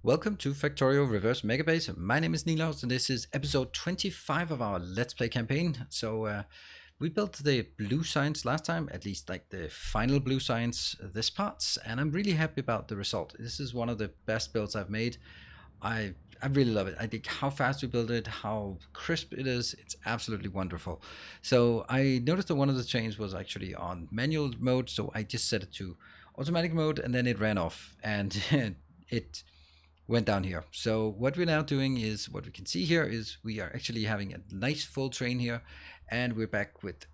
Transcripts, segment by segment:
Welcome to Factorio Reverse Megabase. My name is Nilaus and this is episode 25 of our Let's Play campaign. We built the blue science last time, at least like the final blue science this part, and I'm really happy about the result. This is one of the best builds I've made. I really love it. I think how fast we built it, how crisp it is. It's absolutely wonderful. So I noticed that one of the chains was actually on manual mode, so I just set it to automatic mode and then it ran off and it went down here. So what we're now doing is, what we can see here is we are actually having a nice full train here, and we're back with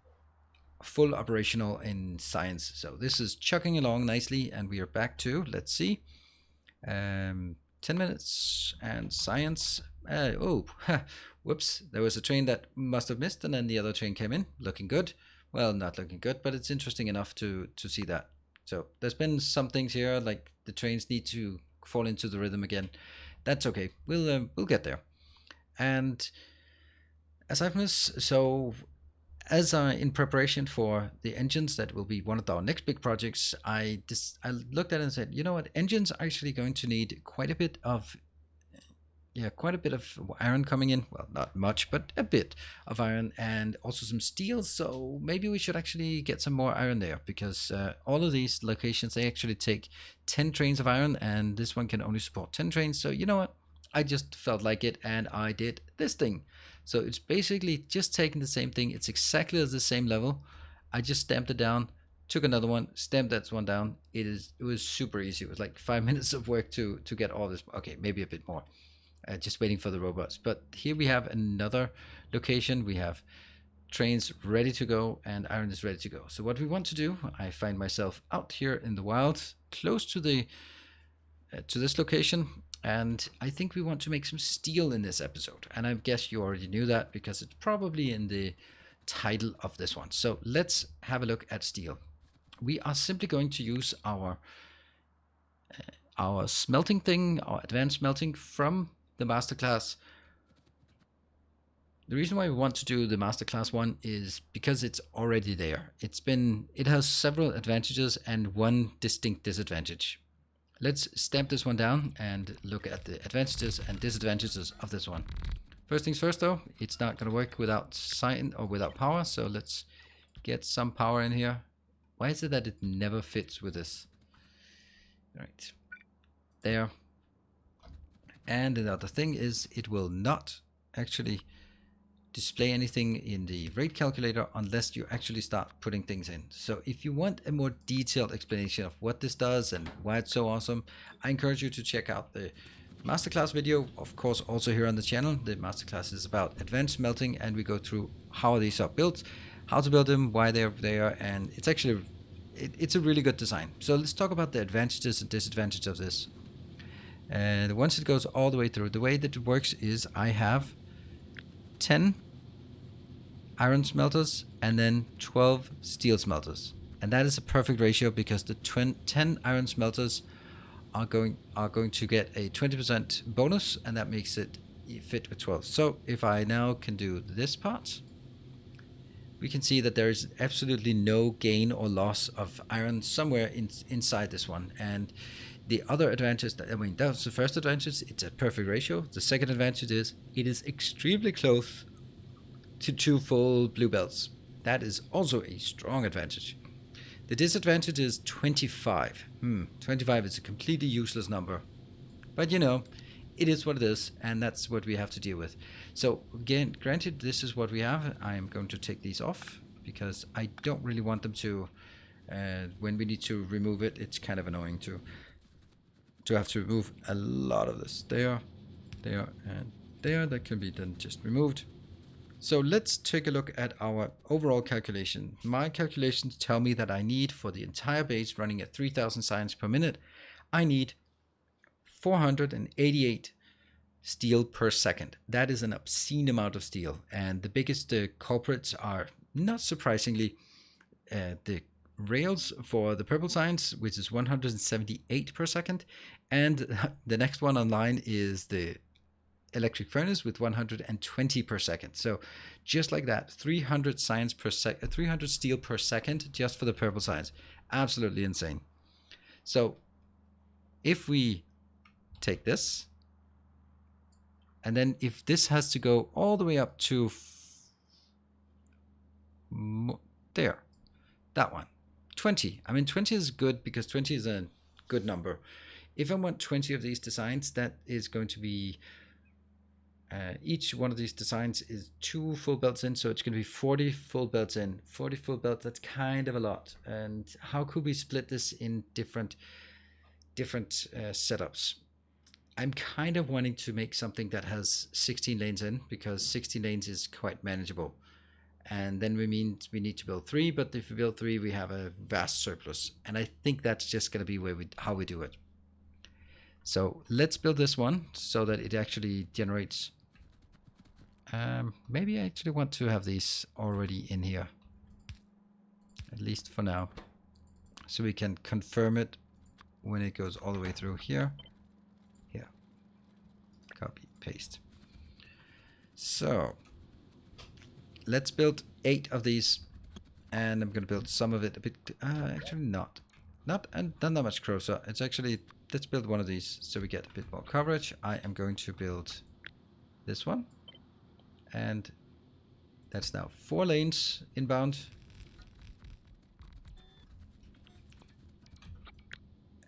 full operational in science. So this is chugging along nicely, and we are back to, let's see, 10 minutes and science. Whoops, there was a train that must have missed, and then the other train came in, looking good. Well, not looking good, but it's interesting enough to see that. So there's been some things here, like the trains need to fall into the rhythm again. That's okay. We'll get there. And as I've missed, so as in preparation for the engines that will be one of our next big projects, I looked at it and said, you know what, engines are actually going to need quite a bit of iron coming in. Well, not much, but a bit of iron, and also some steel. So maybe we should actually get some more iron there, because all of these locations, they actually take 10 trains of iron, and this one can only support 10 trains. So you know what, I just felt like it, and I did this thing. So it's basically just taking the same thing. It's exactly at the same level. I just stamped it down, took another one, stamped that one down. It was super easy. It was like 5 minutes of work to get all this. Okay, maybe a bit more. Just waiting for the robots. But here we have another location. We have trains ready to go, and iron is ready to go. So what we want to do, I find myself out here in the wild, close to the to this location, and I think we want to make some steel in this episode. And I guess you already knew that, because it's probably in the title of this one. So let's have a look at steel. We are simply going to use our smelting thing, our advanced smelting from the masterclass. The reason why we want to do the masterclass one is because it's already there. It has several advantages and one distinct disadvantage. Let's stamp this one down and look at the advantages and disadvantages of this one. First things first though, it's not going to work without sign or without power, so let's get some power in here. Why is it that it never fits with this? All right, there. And another thing is, it will not actually display anything in the rate calculator unless you actually start putting things in. So if you want a more detailed explanation of what this does and why it's so awesome, I encourage you to check out the masterclass video. Of course, also here on the channel, the masterclass is about advanced smelting, and we go through how these are built, how to build them, why they're there, and it's actually it's a really good design. So let's talk about the advantages and disadvantages of this. And once it goes all the way through, the way that it works is I have 10 iron smelters and then 12 steel smelters, and that is a perfect ratio, because the 10 iron smelters are going to get a 20% bonus, and that makes it fit with 12. So if I now can do this part, we can see that there is absolutely no gain or loss of iron somewhere inside this one. And the other advantage, that's the first advantage, it's a perfect ratio. The second advantage is it is extremely close to 2 full blue belts. That is also a strong advantage. The disadvantage is 25. 25 is a completely useless number. But you know, it is what it is, and that's what we have to deal with. So again, granted, this is what we have. I am going to take these off, because I don't really want them to, when we need to remove it, it's kind of annoying to have to remove a lot of this. There, and there. That can be then just removed. So let's take a look at our overall calculation. My calculations tell me that I need, for the entire base running at 3000 science per minute, I need 488 steel per second. That is an obscene amount of steel, and the biggest culprits are, not surprisingly, the rails for the purple science, which is 178 per second, and the next one online is the electric furnace with 120 per second. So just like that, 300 science per 300 steel per second just for the purple science. Absolutely insane. So if we take this. And then if this has to go all the way up to there, that one, 20. I mean, 20 is good because 20 is a good number. If I want 20 of these designs, that is going to be, each one of these designs is 2 full belts in, so it's going to be 40 full belts in. 40 full belts, that's kind of a lot. And how could we split this in different setups? I'm kind of wanting to make something that has 16 lanes in, because 16 lanes is quite manageable. And then we need to build 3, but if we build 3, we have a vast surplus. And I think that's just going to be how we do it. So let's build this one so that it actually generates. Maybe I actually want to have these already in here, at least for now, so we can confirm it when it goes all the way through here. Here, copy, paste. So let's build 8 of these, and I'm going to build some of it a bit. Actually, not that much closer. It's actually, let's build one of these so we get a bit more coverage. I am going to build this one, and that's now 4 lanes inbound.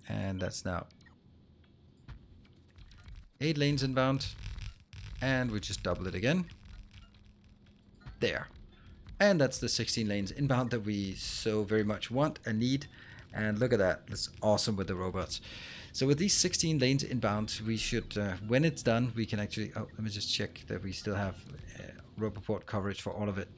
And that's now 8 lanes inbound. And we just double it again. There. And that's the 16 lanes inbound that we so very much want and need. And look at that. That's awesome with the robots. So with these 16 lanes inbound, we should, when it's done, we can actually, oh, let me just check that we still have Roboport coverage for all of it.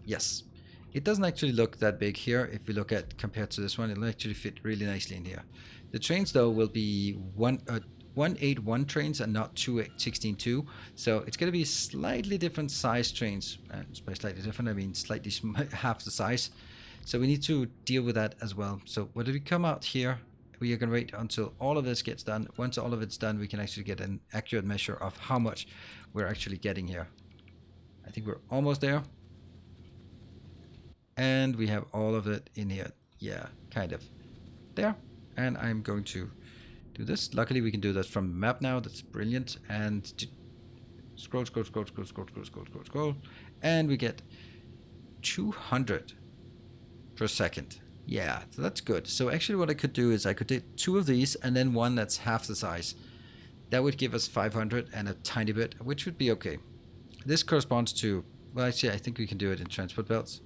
Yes. It doesn't actually look that big here. If we look at, compared to this one, it'll actually fit really nicely in here. The trains though will be 181 trains and not 216.2. So it's going to be slightly different size trains. And by slightly different, I mean slightly half the size. So we need to deal with that as well. So when we come out here, we are going to wait until all of this gets done. Once all of it's done, we can actually get an accurate measure of how much we're actually getting here. I think we're almost there. And we have all of it in here. Yeah, kind of. There. And I'm going to do this. Luckily, we can do that from the map now. That's brilliant. And scroll. And we get 200 per second. Yeah, so that's good. So actually what I could do is I could do 2 of these and then one that's half the size. That would give us 500 and a tiny bit, which would be okay. This corresponds to, well, actually, I think we can do it in transport belts.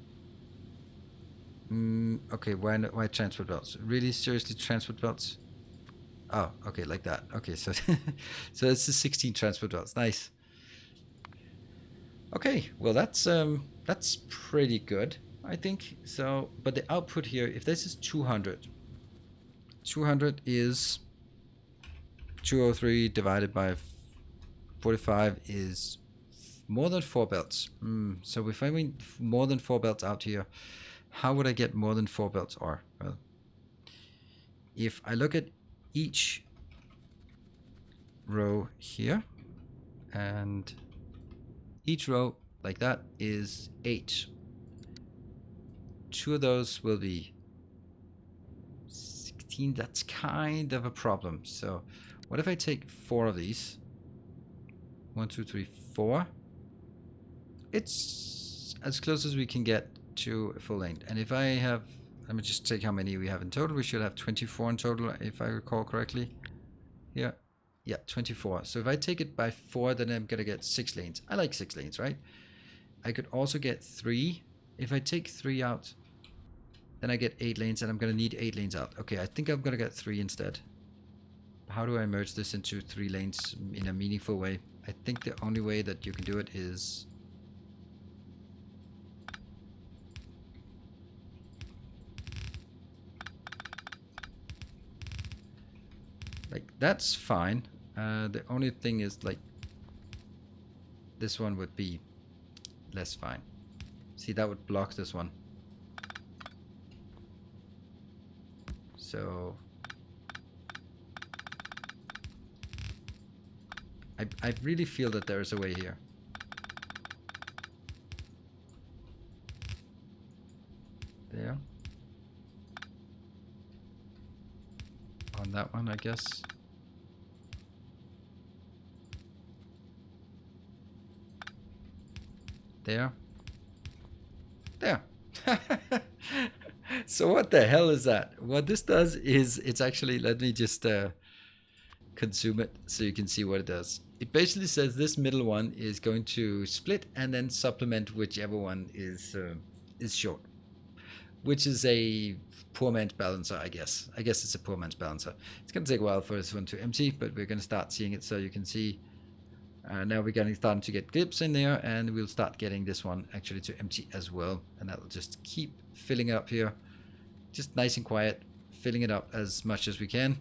Okay, why transport belts? Really, seriously, transport belts? Oh, okay, like that. Okay, so so it's the 16 transport belts. Nice. Okay, well that's pretty good, I think. So, but the output here, if this is 200 is 203 divided by 45 is more than 4 belts. So if I mean more than 4 belts out here, how would I get more than 4 belts? Or, well, if I look at each row here, and each row like that is 8. 2 of those will be 16. That's kind of a problem. So what if I take 4 of these? 1, 2, 3, 4. It's as close as we can get to a full length. And if I have, let me just take how many we have in total. We should have 24 in total, if I recall correctly. Here. Yeah, 24. So if I take it by 4, then I'm going to get 6 lanes. I like 6 lanes, right? I could also get 3. If I take 3 out, then I get 8 lanes, and I'm going to need 8 lanes out. Okay, I think I'm going to get 3 instead. How do I merge this into 3 lanes in a meaningful way? I think the only way that you can do it is... like, that's fine. The only thing is, like, this one would be less fine. See, that would block this one. So I really feel that there is a way here. There. On that one, I guess. There. There. So what the hell is that? What this does is it's actually, let me just consume it so you can see what it does. It basically says this middle one is going to split and then supplement whichever one is short, which is a poor man's balancer, I guess. I guess it's a poor man's balancer. It's going to take a while for this one to empty, but we're going to start seeing it so you can see. Now we're starting to get clips in there, and we'll start getting this one actually to empty as well. And that'll just keep filling it up here. Just nice and quiet, filling it up as much as we can.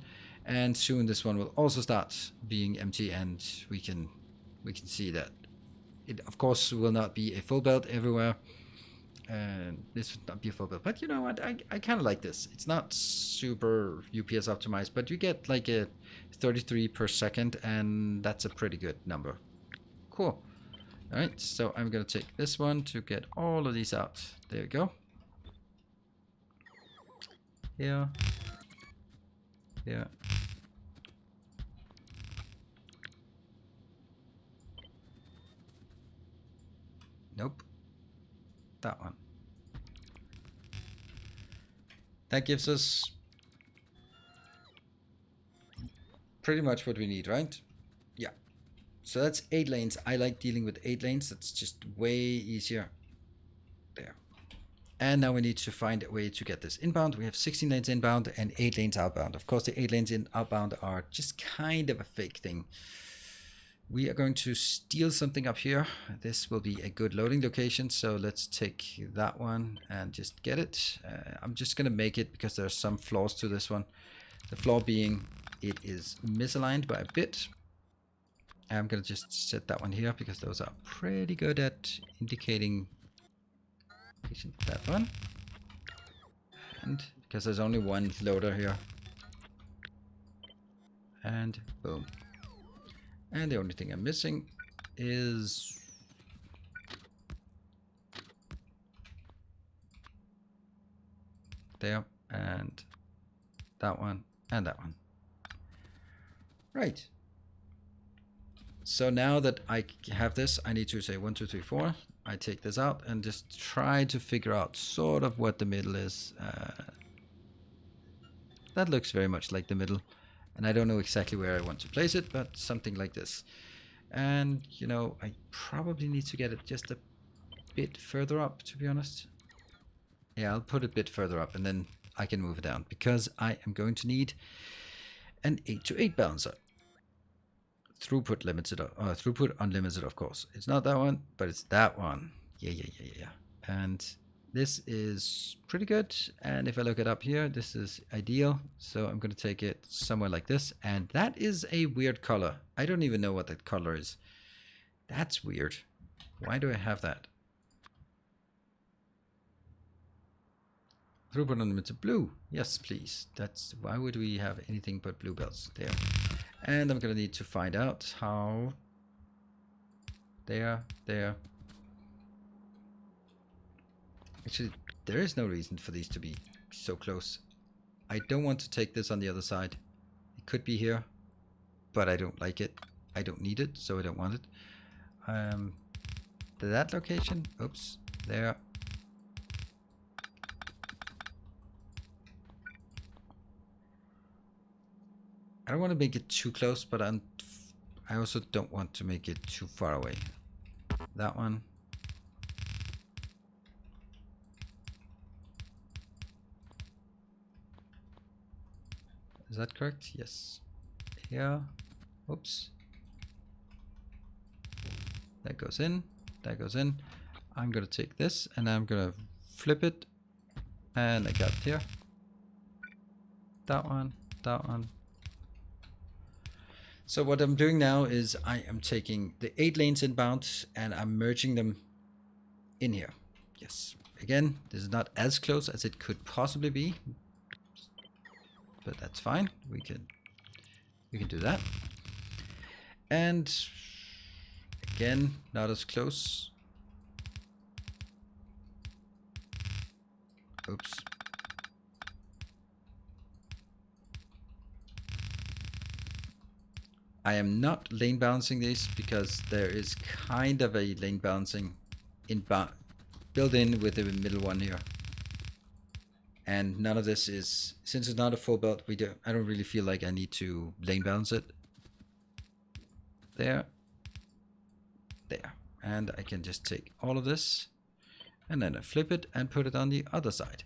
And soon this one will also start being empty, and we can see that it, of course, will not be a full belt everywhere. And this would not be a full belt. But you know what? I kind of like this. It's not super UPS optimized, but you get like a 33 per second, and that's a pretty good number. Cool. All right, so I'm going to take this one to get all of these out. There we go. Here. Here. Nope. That one. That gives us pretty much what we need, right? Yeah. So that's 8 lanes. I like dealing with 8 lanes. That's just way easier. There. And now we need to find a way to get this inbound. We have 16 lanes inbound and 8 lanes outbound. Of course, the 8 lanes in outbound are just kind of a fake thing. We are going to steal something up here. This will be a good loading location. So let's take that one and just get it. I'm just going to make it because there are some flaws to this one. The flaw being it is misaligned by a bit. I'm going to just set that one here because those are pretty good at indicating that one. And because there's only one loader here. And boom. And the only thing I'm missing is there, and that one, and that one. Right. So now that I have this, I need to say 1, 2, 3, 4. I take this out and just try to figure out sort of what the middle is. That looks very much like the middle. And I don't know exactly where I want to place it, but something like this. And, you know, I probably need to get it just a bit further up, to be honest. Yeah, I'll put it a bit further up and then I can move it down because I am going to need an 8-to-8 balancer. Throughput limited, throughput unlimited, of course. It's not that one, but it's that one. Yeah. And this is pretty good, and if I look it up here, this is ideal. So I'm going to take it somewhere like this, and that is a weird color. I don't even know what that color is. That's weird. Why do I have that? Throughput unlimited blue. Yes, please. That's why would we have anything but blue belts there? And I'm going to need to find out how. There. Actually, there is no reason for these to be so close. I don't want to take this on the other side. It could be here, but I don't like it. I don't need it, so I don't want it. That location, oops, there. I don't want to make it too close, but I also don't want to make it too far away. That one. Is that correct? Yes. Here. Oops. That goes in. That goes in. I'm going to take this and I'm going to flip it. And I got it here. That one. That one. So what I'm doing now is I am taking the 8 lanes inbound and I'm merging them in here. Yes. Again, this is not as close as it could possibly be, but that's fine. We can do that. And again, not as close. Oops. I am not lane balancing these because there is kind of a lane balancing built in with the middle one here. And none of this is, since it's not a full belt, I don't really feel like I need to lane balance it. There. There. And I can just take all of this and then I flip it and put it on the other side.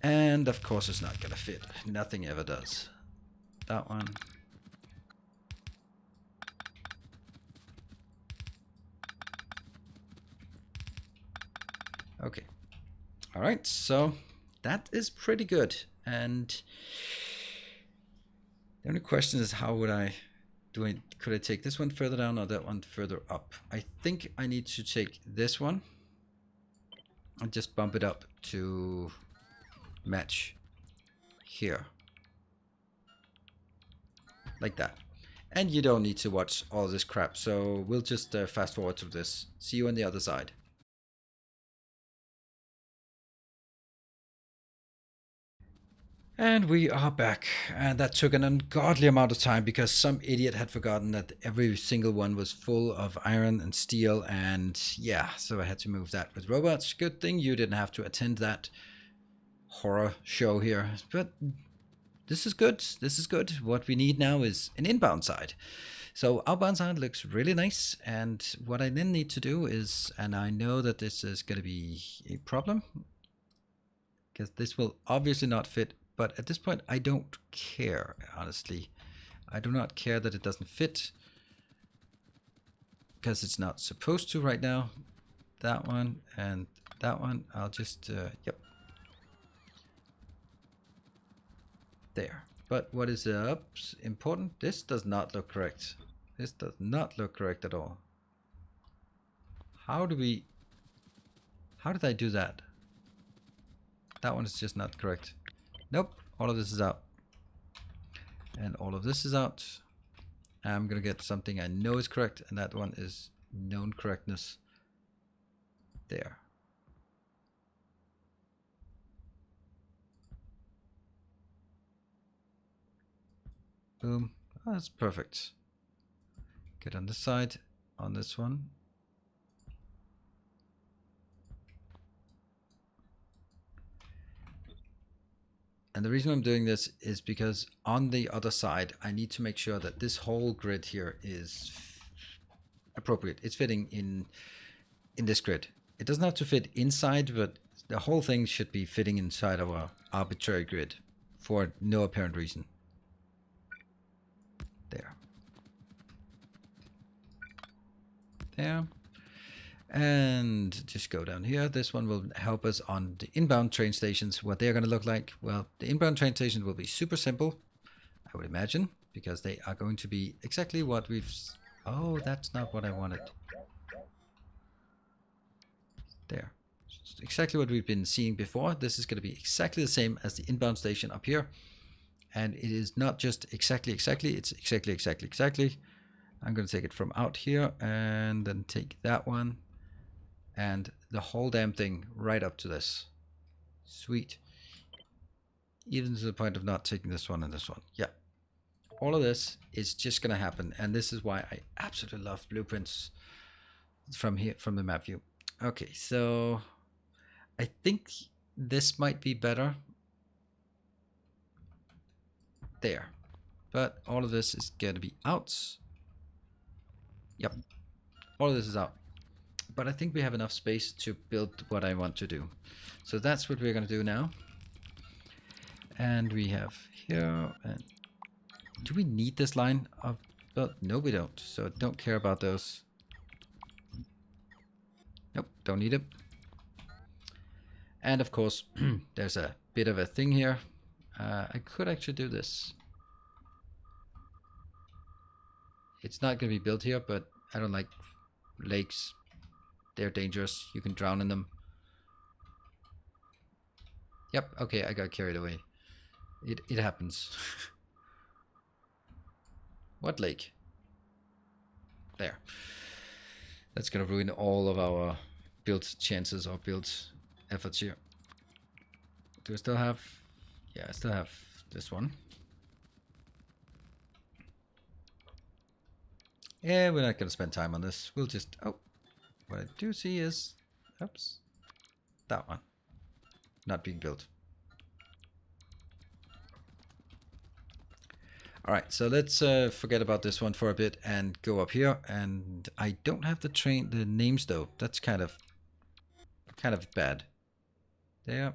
And of course it's not gonna fit. Nothing ever does. That one. Okay. All right, so that is pretty good. And the only question is, how would I do it? Could I take this one further down or that one further up? I think I need to take this one and just bump it up to match here. Like that. And you don't need to watch all this crap, so we'll just fast forward through this. See you on the other side. And we are back, and that took an ungodly amount of time because some idiot had forgotten that every single one was full of iron and steel, and yeah, so I had to move that with robots. Good thing you didn't have to attend that horror show here, but this is good. This is good. What we need now is an inbound side. So outbound side looks really nice, and what I then need to do is, and I know that this is going to be a problem because this will obviously not fit. But at this point, I don't care, honestly. I do not care that it doesn't fit because it's not supposed to right now. That one and that one, I'll just, yep. There. But what is important? This does not look correct. This does not look correct at all. How did I do that? That one is just not correct. Nope, all of this is out. And all of this is out. I'm gonna get something I know is correct, and that one is known correctness. There. Boom. Oh, that's perfect. Get on this side, on this one. And the reason I'm doing this is because on the other side, I need to make sure that this whole grid here is appropriate. It's fitting in this grid. It doesn't have to fit inside, but the whole thing should be fitting inside of our arbitrary grid for no apparent reason. There. There. And just go down here. This one will help us on the inbound train stations, what they're going to look like. Well, the inbound train stations will be super simple, I would imagine, because they are going to be exactly what we've... Oh, that's not what I wanted. There. It's exactly what we've been seeing before. This is going to be exactly the same as the inbound station up here. And it is not just exactly, it's exactly. I'm going to take it from out here and then take that one. And the whole damn thing right up to this. Sweet. Even to the point of not taking this one and this one. Yeah. All of this is just going to happen. And this is why I absolutely love blueprints from here, from the map view. Okay, so I think this might be better. There. But all of this is going to be out. Yep. All of this is out. But I think we have enough space to build what I want to do. So that's what we're going to do now. And we have here. And do we need this line of build? No, we don't. So don't care about those. Nope, don't need it. And of course, there's a bit of a thing here. I could actually do this. It's not going to be built here, but I don't like lakes. They're dangerous. You can drown in them. Yep, okay, I got carried away. It happens. What lake? There. That's gonna ruin all of our build chances or build efforts here. Do I still have... Yeah, I still have this one. Yeah, we're not gonna spend time on this. We'll just... Oh, what I do see is Oops. That one. Not being built. All right, so let's forget about this one for a bit and go up here. And I don't have the names though. That's kind of bad. There.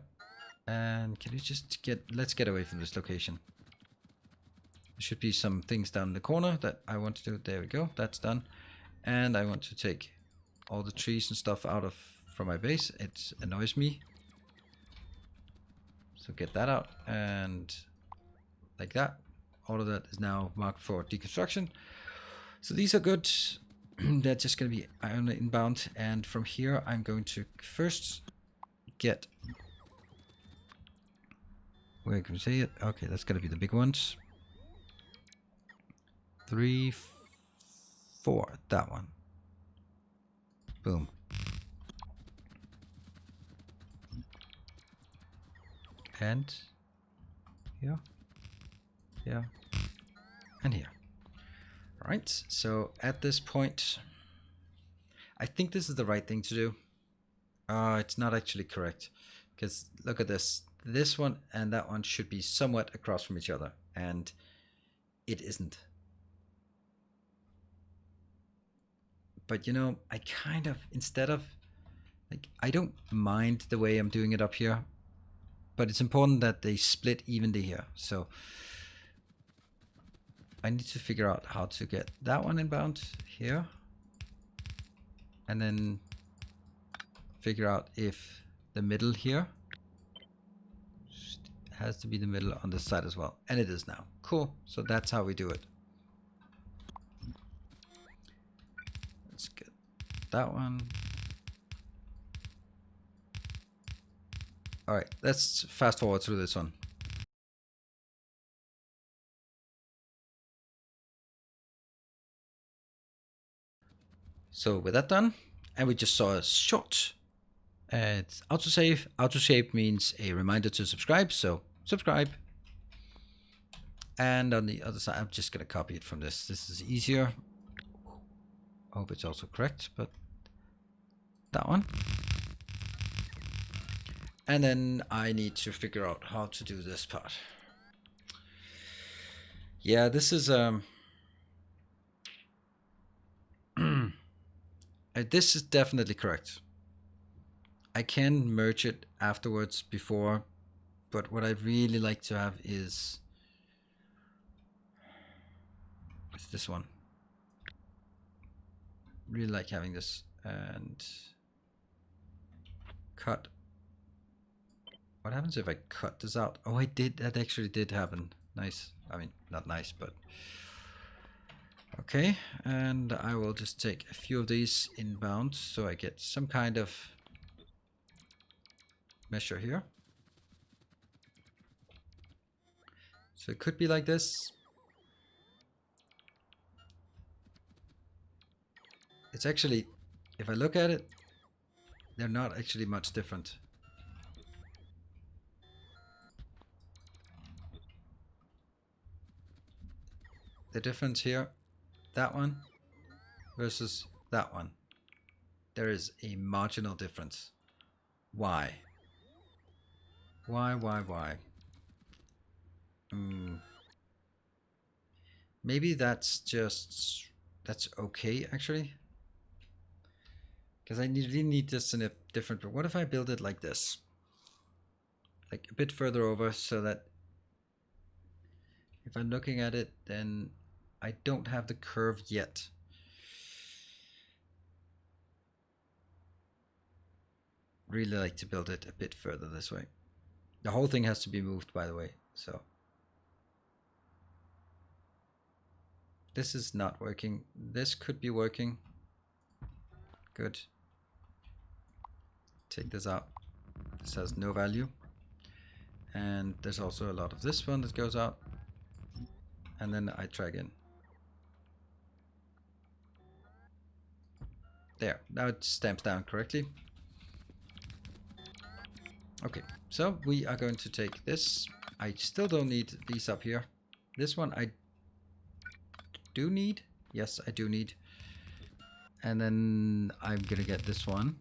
And can you just let's get away from this location. There should be some things down in the corner that I want to do. There we go. That's done. And I want to take all the trees and stuff out from my base. It annoys me. So get that out and like that. All of that is now marked for deconstruction. So these are good. They're just going to be iron inbound. And from here, I'm going to first get... Where can we say it? Okay, that's going to be the big ones. 3, 4. That one. Boom. And here. Here. And here. All right, so at this point, I think this is the right thing to do. It's not actually correct, because look at this. This one and that one should be somewhat across from each other, and it isn't. But you know, I kind of, instead of, like, I don't mind the way I'm doing it up here, but it's important that they split evenly here. So I need to figure out how to get that one inbound here, and then figure out if the middle here has to be the middle on this side as well. And it is now. Cool. So that's how we do it. Let's get that one. All right, let's fast forward through this one. So with that done, and we just saw a short it's autosave. Autosave means a reminder to subscribe, so subscribe. And on the other side, I'm just going to copy it from this. This is easier. I hope it's also correct, but that one. And then I need to figure out how to do this part. Yeah, this is this is definitely correct. I can merge it afterwards before, but what I'd really like to have is this one. Really like having this and cut. What happens if I cut this out? Oh, I did. That actually did happen. Nice. I mean, not nice, but okay. And I will just take a few of these inbound so I get some kind of measure here. So it could be like this. It's actually, if I look at it, they're not actually much different. The difference here, that one versus that one, there is a marginal difference. Why? Why? Maybe that's okay actually, because I really need this in a different. But what if I build it like this, like a bit further over, so that if I'm looking at it, then I don't have the curve yet. Really like to build it a bit further this way. The whole thing has to be moved, by the way. So this is not working. This could be working. Good. Take this out. This has no value. And there's also a lot of this one that goes out. And then I drag in. There. Now it stamps down correctly. Okay, so we are going to take this. I still don't need these up here. This one I do need. Yes, I do need. And then I'm gonna get this one.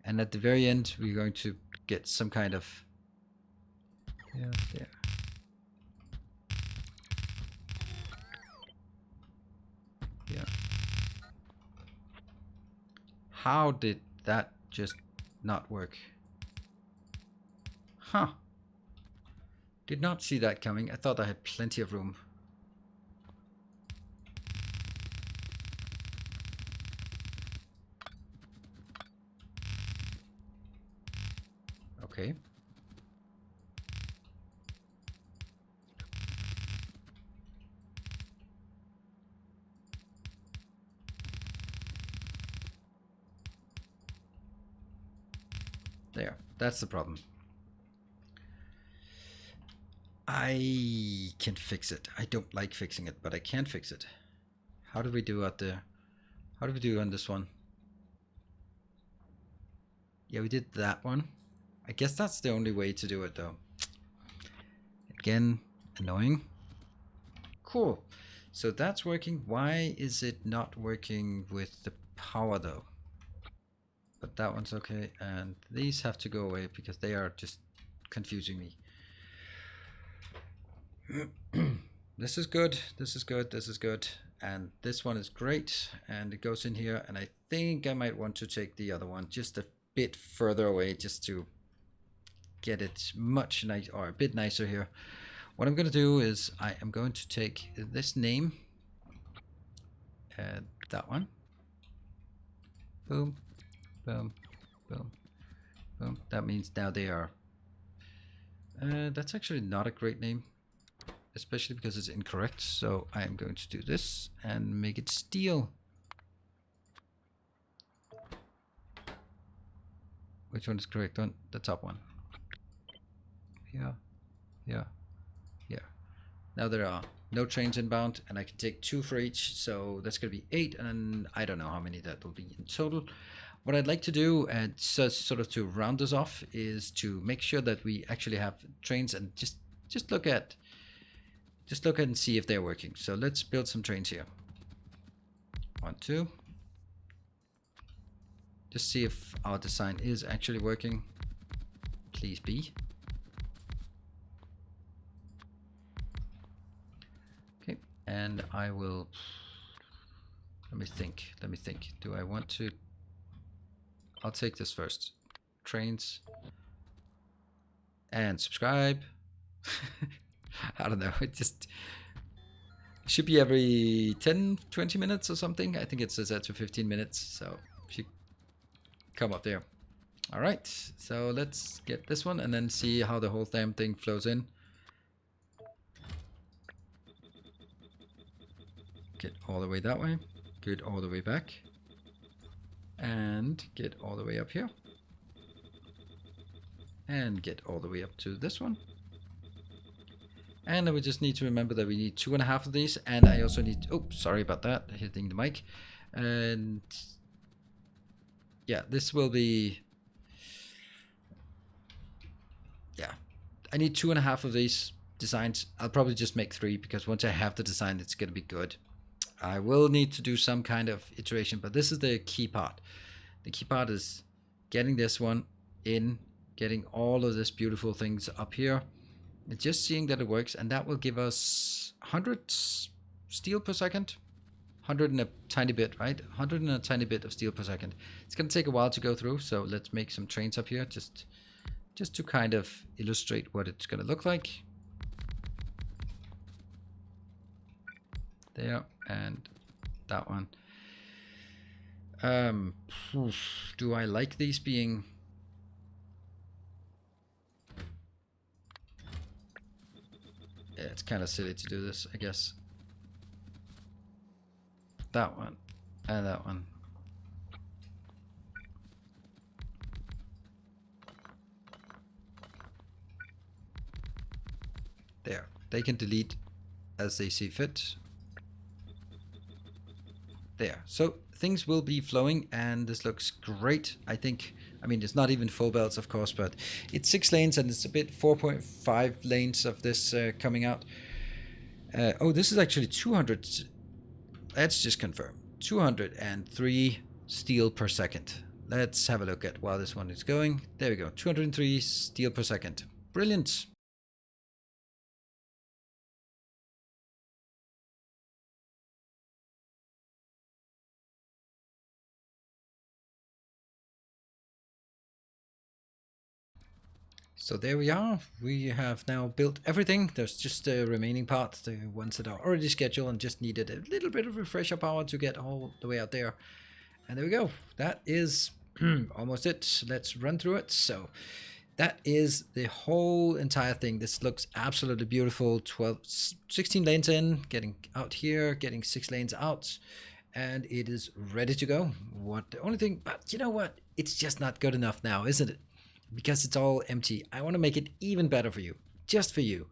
And at the very end, we're going to get some kind of, yeah, there. Yeah. How did that just not work? Huh. Did not see that coming. I thought I had plenty of room. Okay. There. That's the problem. I can fix it. I don't like fixing it, but I can fix it. How do we do out there? How do we do on this one? Yeah, we did that one. I guess that's the only way to do it though. Again, annoying. Cool. So that's working. Why is it not working with the power though? But that one's okay. And these have to go away because they are just confusing me. This is good. This is good. This is good. And this one is great. And it goes in here. And I think I might want to take the other one just a bit further away just to get it much nice or a bit nicer here. What I'm going to do is I am going to take this name and that one. Boom, boom, boom, boom. That means now they are. That's actually not a great name, especially because it's incorrect. So I am going to do this and make it steel. Which one is correct on the top one? Yeah, yeah, yeah. Now there are no trains inbound, and I can take 2 for each, so that's going to be 8, and I don't know how many that will be in total. What I'd like to do, and so sort of to round this off, is to make sure that we actually have trains and just look at and see if they're working. So let's build some trains here. 1, 2. Just see if our design is actually working. Please be. Okay, and I will. Let me think. Do I want to? I'll take this first. Trains. And subscribe. I don't know. It just should be every 10-20 minutes or something. I think it says that to 15 minutes. So if you come up there. All right. So let's get this one and then see how the whole damn thing flows in. Get all the way that way. Get all the way back. And get all the way up here. And get all the way up to this one. And then we just need to remember that we need 2.5 of these. And I also need, oh, sorry about that, hitting the mic. And yeah, this will be, yeah, I need 2.5 of these designs. I'll probably just make 3 because once I have the design, it's going to be good. I will need to do some kind of iteration, but this is the key part. The key part is getting this one in, getting all of this beautiful things up here, and just seeing that it works, and that will give us 100 steel per second. 100 and a tiny bit, right? 100 and a tiny bit of steel per second. It's going to take a while to go through, so let's make some trains up here just to kind of illustrate what it's going to look like. There, and that one. Do I like these being... Yeah, it's kind of silly to do this, I guess. That one and that one. There. They can delete as they see fit. There. So things will be flowing and this looks great, I think. I mean, it's not even full belts, of course, but it's 6 lanes and it's a bit 4.5 lanes of this coming out. Oh, this is actually 200. Let's just confirm. 203 steel per second. Let's have a look at while this one is going. There we go, 203 steel per second. Brilliant. So there we are. We have now built everything. There's just the remaining part, the ones that are already scheduled and just needed a little bit of refresher power to get all the way out there. And there we go. That is almost it. Let's run through it. So that is the whole entire thing. This looks absolutely beautiful. 16 lanes in, getting out here, getting 6 lanes out, and it is ready to go. The only thing, but you know what? It's just not good enough now, isn't it? Because it's all empty. I want to make it even better for you, just for you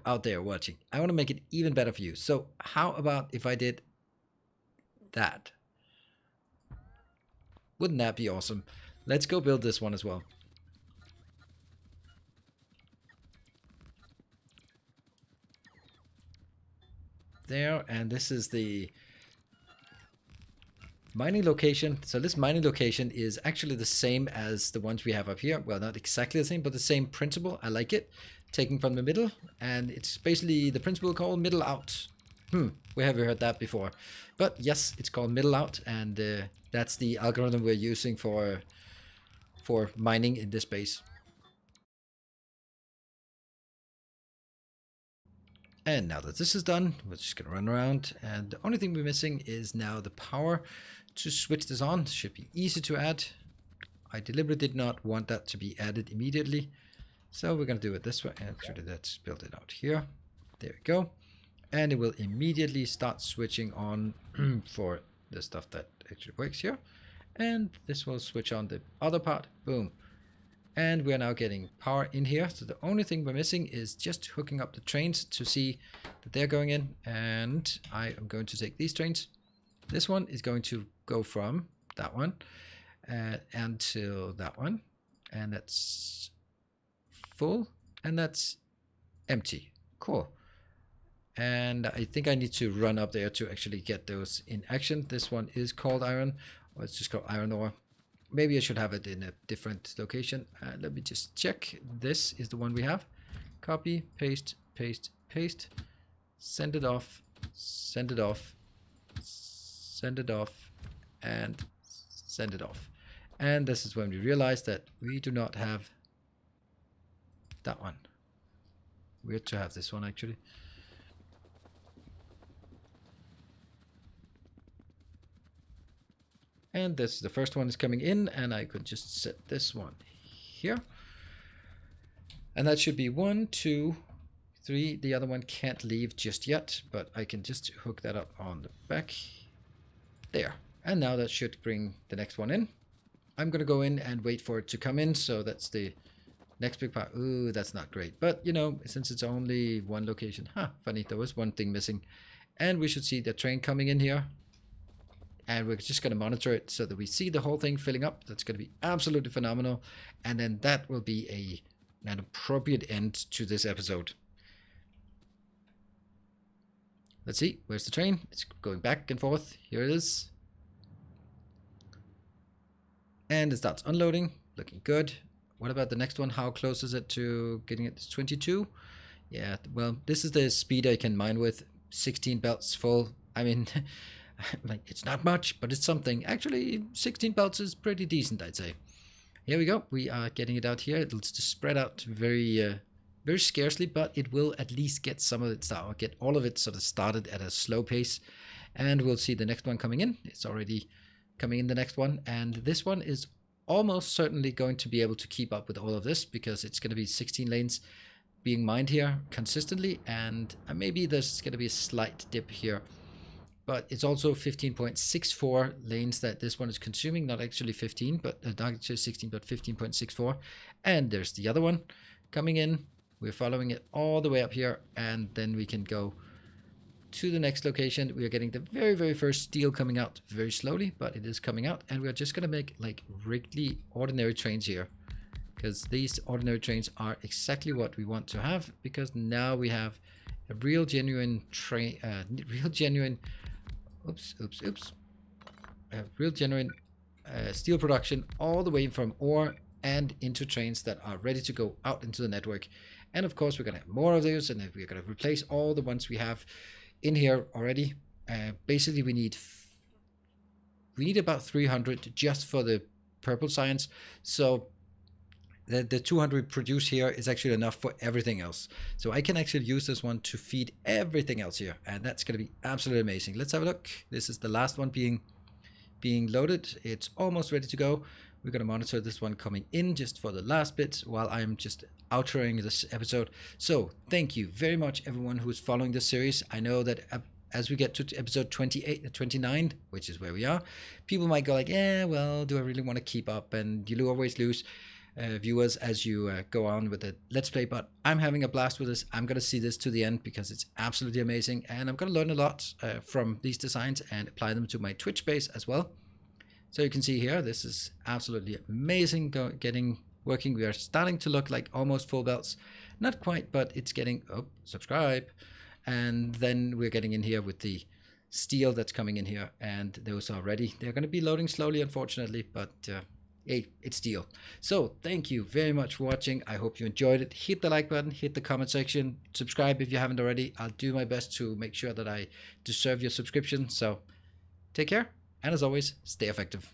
out there watching. I want to make it even better for you. So how about if I did that? Wouldn't that be awesome? Let's go build this one as well. There, and this is the mining location. So this mining location is actually the same as the ones we have up here. Well, not exactly the same, but the same principle. I like it. Taking from the middle, and it's basically the principle called middle out. We haven't heard that before. But yes, it's called middle out, and that's the algorithm we're using for mining in this base. And now that this is done, we're just going to run around, and the only thing we're missing is now the power to switch this on. Should be easy to add. I deliberately did not want that to be added immediately, so we're going to do it this way. Actually, let's build it out here. There we go. And it will immediately start switching on for the stuff that actually works here. And this will switch on the other part. Boom. And we're now getting power in here. So the only thing we're missing is just hooking up the trains to see that they're going in. And I am going to take these trains. This one is going to go from that one until that one. And that's full. And that's empty. Cool. And I think I need to run up there to actually get those in action. This one is called iron, or it's just called iron ore. Maybe I should have it in a different location. Let me just check. This is the one we have. Copy, paste, paste, paste. Send it off, send it off, send it off, and send it off. And this is when we realize that we do not have that one. Weird to have this one actually. And this, the first one is coming in, and I could just set this one here. And that should be 1, 2, 3. The other one can't leave just yet, but I can just hook that up on the back. There. And now that should bring the next one in. I'm going to go in and wait for it to come in. So that's the next big part. Ooh, that's not great. But, you know, since it's only one location. Funny, there was one thing missing. And we should see the train coming in here. And we're just going to monitor it so that we see the whole thing filling up. That's going to be absolutely phenomenal. And then that will be an appropriate end to this episode. Let's see. Where's the train? It's going back and forth. Here it is. And it starts unloading. Looking good. What about the next one? How close is it to getting it? It's 22. Yeah, well, this is the speed I can mine with. 16 belts full. I mean... like, it's not much, but it's something. Actually, 16 belts is pretty decent, I'd say. Here we go. We are getting it out here. It'll just spread out very scarcely, but it will at least get some of it started, get all of it sort of started at a slow pace. And we'll see the next one coming in. It's already coming in, the next one. And this one is almost certainly going to be able to keep up with all of this because it's going to be 16 lanes being mined here consistently. And maybe there's going to be a slight dip here. But it's also 15.64 lanes that this one is consuming, not actually 15, but not actually 16, but 15.64. And there's the other one coming in. We're following it all the way up here, and then we can go to the next location. We are getting the very, very first steel coming out very slowly, but it is coming out. And we're just going to make like really ordinary trains here, because these ordinary trains are exactly what we want to have, because now we have a real genuine train, real genuine... Oops. A real genuine steel production all the way from ore and into trains that are ready to go out into the network. And of course, we're going to have more of those, and we're going to replace all the ones we have in here already. Basically, we need about 300 just for the purple science. So the 200 produced here is actually enough for everything else. So I can actually use this one to feed everything else here, and that's going to be absolutely amazing. Let's have a look. This is the last one being loaded. It's almost ready to go. We're going to monitor this one coming in just for the last bit while I'm just outroing this episode. So thank you very much, everyone who is following this series. I know that as we get to episode 28 29, which is where we are, people might go like, yeah, well, do I really want to keep up? And you always lose viewers as you go on with the Let's Play, but I'm having a blast with this. I'm going to see this to the end because it's absolutely amazing, and I'm going to learn a lot from these designs and apply them to my Twitch base as well. So you can see here, this is absolutely amazing getting working. We are starting to look like almost full belts. Not quite, but it's getting, oh, subscribe. And then we're getting in here with the steel that's coming in here, and those are ready. They're going to be loading slowly, unfortunately, but hey, it's steel. So thank you very much for watching. I hope you enjoyed it. Hit the like button, hit the comment section, subscribe if you haven't already. I'll do my best to make sure that I deserve your subscription. So take care. And as always, stay effective.